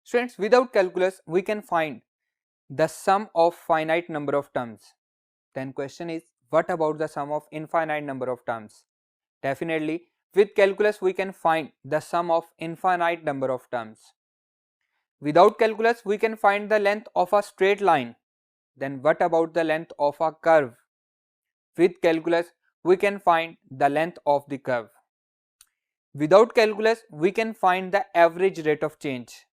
Students, without calculus, we can find the sum of finite number of terms. Then question is, what about the sum of infinite number of terms? Definitely, with calculus, we can find the sum of infinite number of terms. Without calculus, we can find the length of a straight line. Then what about the length of a curve? With calculus, we can find the length of the curve. Without calculus, we can find the average rate of change.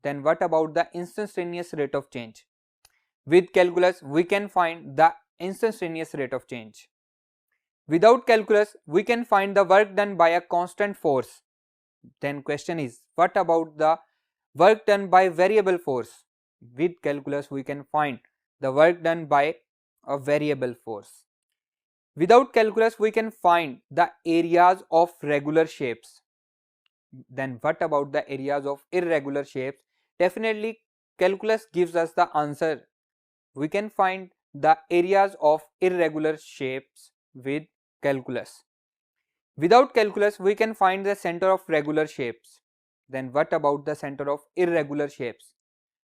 Then what about the instantaneous rate of change? With calculus, we can find the instantaneous rate of change. Without calculus, we can find the work done by a constant force. Then question is, what about the work done by variable force? With calculus, we can find the work done by a variable force. Without calculus, we can find the areas of regular shapes. Then what about the areas of irregular shapes? Definitely, calculus gives us the answer. We can find the areas of irregular shapes with calculus. Without calculus, we can find the center of regular shapes. Then what about the center of irregular shapes?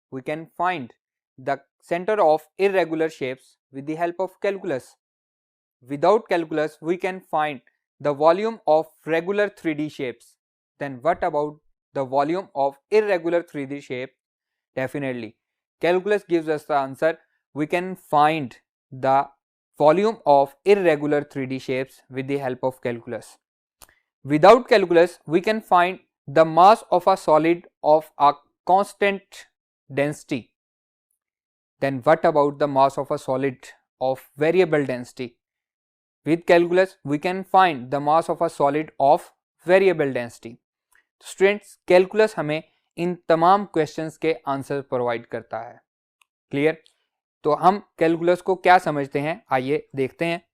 We can find the center of irregular shapes with the help of calculus. Without calculus, we can find the volume of regular 3D shapes. Then what about the volume of irregular 3D shape? Definitely, calculus gives us the answer. We can find the volume of irregular 3D shapes with the help of calculus. Without calculus, we can find the mass of a solid of a constant density. Then what about the mass of a solid of variable density? With calculus, we can find the mass of a solid of variable density. Students, calculus हमें इन तमाम questions के answer provide करता है. Clear? तो हम calculus को क्या समझते हैं, आइए देखते हैं.